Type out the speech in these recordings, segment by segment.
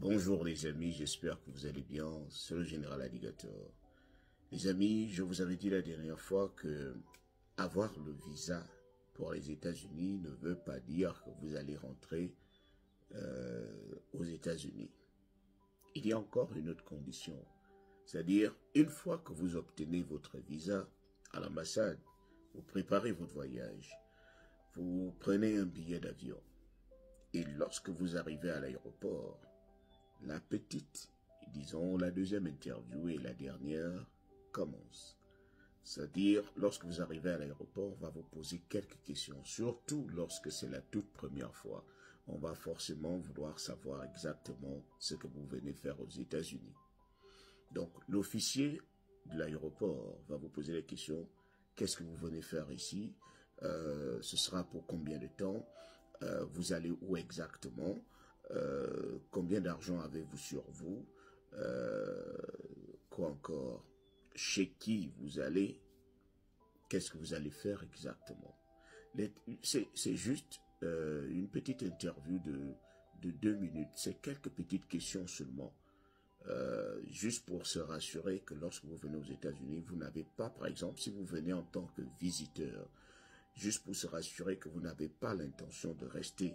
Bonjour les amis, j'espère que vous allez bien, c'est le général Alligator. Les amis, je vous avais dit la dernière fois que avoir le visa pour les États-Unis ne veut pas dire que vous allez rentrer aux États-Unis. Il y a encore une autre condition, c'est-à-dire une fois que vous obtenez votre visa à l'ambassade, vous préparez votre voyage, vous prenez un billet d'avion et lorsque vous arrivez à l'aéroport, la petite, disons la deuxième interview et la dernière commence. C'est-à-dire, lorsque vous arrivez à l'aéroport, on va vous poser quelques questions, surtout lorsque c'est la toute première fois. On va forcément vouloir savoir exactement ce que vous venez faire aux États-Unis. Donc, l'officier de l'aéroport va vous poser les questions. Qu'est-ce que vous venez faire ici? Ce sera pour combien de temps? Vous allez où exactement? Combien d'argent avez-vous sur vous? Quoi encore? Chez qui vous allez? Qu'est-ce que vous allez faire exactement? C'est juste une petite interview de 2 minutes. C'est quelques petites questions seulement. Juste pour se rassurer que lorsque vous venez aux États-Unis, vous n'avez pas, par exemple, si vous venez en tant que visiteur, juste pour se rassurer que vous n'avez pas l'intention de rester,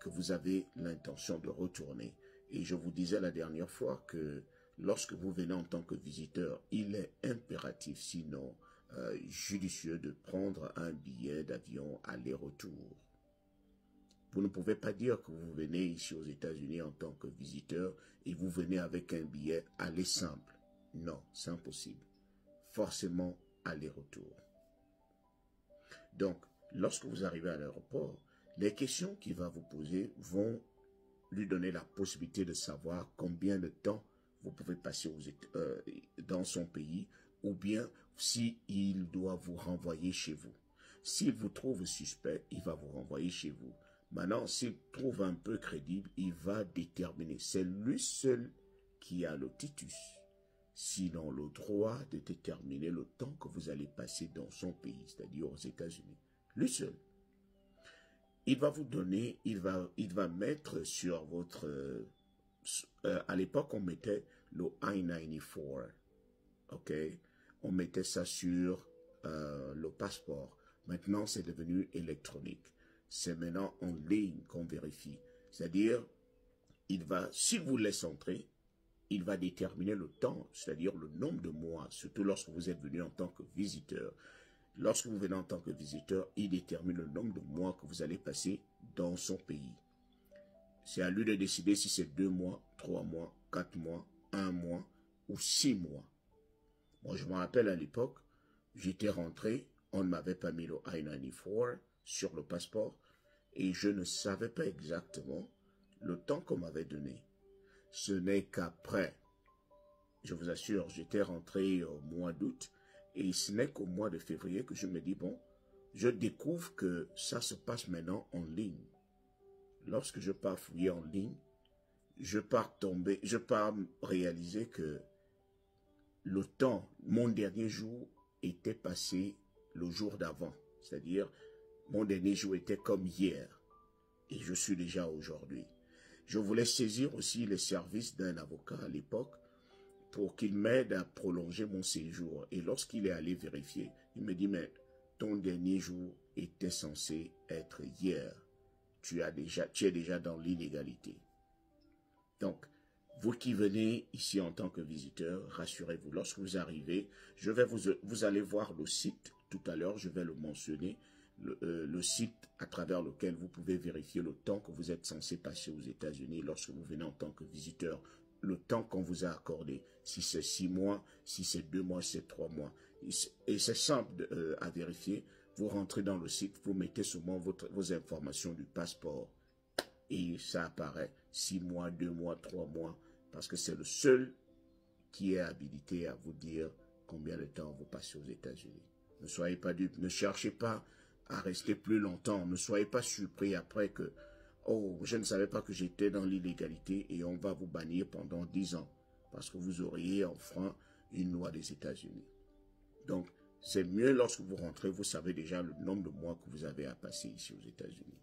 que vous avez l'intention de retourner. Et je vous disais la dernière fois que lorsque vous venez en tant que visiteur, il est impératif, sinon judicieux, de prendre un billet d'avion aller-retour. Vous ne pouvez pas dire que vous venez ici aux États-Unis en tant que visiteur et vous venez avec un billet aller simple. Non, c'est impossible. Forcément aller-retour. Donc, lorsque vous arrivez à l'aéroport, les questions qu'il va vous poser vont lui donner la possibilité de savoir combien de temps vous pouvez passer dans son pays ou bien s'il doit vous renvoyer chez vous. S'il vous trouve suspect, il va vous renvoyer chez vous. Maintenant, s'il trouve un peu crédible, il va déterminer. C'est lui seul qui a le titus, sinon le droit de déterminer le temps que vous allez passer dans son pays, c'est-à-dire aux États-Unis. Lui seul. Il va vous donner, il va mettre sur votre... à l'époque, on mettait le I-94, ok? On mettait ça sur le passeport. Maintenant, c'est devenu électronique. C'est maintenant en ligne qu'on vérifie. C'est-à-dire, s'il vous laisse entrer, il va déterminer le temps, c'est-à-dire le nombre de mois, surtout lorsque vous êtes venu en tant que visiteur. Lorsque vous venez en tant que visiteur, il détermine le nombre de mois que vous allez passer dans son pays. C'est à lui de décider si c'est 2 mois, 3 mois, 4 mois, 1 mois ou 6 mois. Moi, je me rappelle à l'époque, j'étais rentré, on ne m'avait pas mis le I-94 sur le passeport et je ne savais pas exactement le temps qu'on m'avait donné. Ce n'est qu'après, je vous assure, j'étais rentré au mois d'août. Et ce n'est qu'au mois de février que je me dis, bon, je découvre que ça se passe maintenant en ligne. Lorsque je pars fouiller en ligne, je pars réaliser que le temps, mon dernier jour était passé le jour d'avant. C'est-à-dire, mon dernier jour était comme hier. Et je suis déjà aujourd'hui. Je voulais saisir aussi les services d'un avocat à l'époque pour qu'il m'aide à prolonger mon séjour. Et lorsqu'il est allé vérifier, il me dit, mais ton dernier jour était censé être hier. Tu es déjà dans l'illégalité. Donc, vous qui venez ici en tant que visiteur, rassurez-vous, lorsque vous arrivez, vous allez voir le site, tout à l'heure, je vais le mentionner, le site à travers lequel vous pouvez vérifier le temps que vous êtes censé passer aux États-Unis lorsque vous venez en tant que visiteur. Le temps qu'on vous a accordé, si c'est 6 mois, si c'est 2 mois, si c'est 3 mois. Et c'est simple à vérifier. Vous rentrez dans le site, vous mettez seulement vos informations du passeport. Et ça apparaît 6 mois, 2 mois, 3 mois. Parce que c'est le seul qui est habilité à vous dire combien de temps vous passez aux États-Unis. Ne soyez pas dupes, ne cherchez pas à rester plus longtemps. Ne soyez pas surpris après que... Oh, je ne savais pas que j'étais dans l'illégalité et on va vous bannir pendant 10 ans parce que vous auriez enfreint une loi des États-Unis. Donc, c'est mieux lorsque vous rentrez, vous savez déjà le nombre de mois que vous avez à passer ici aux États-Unis.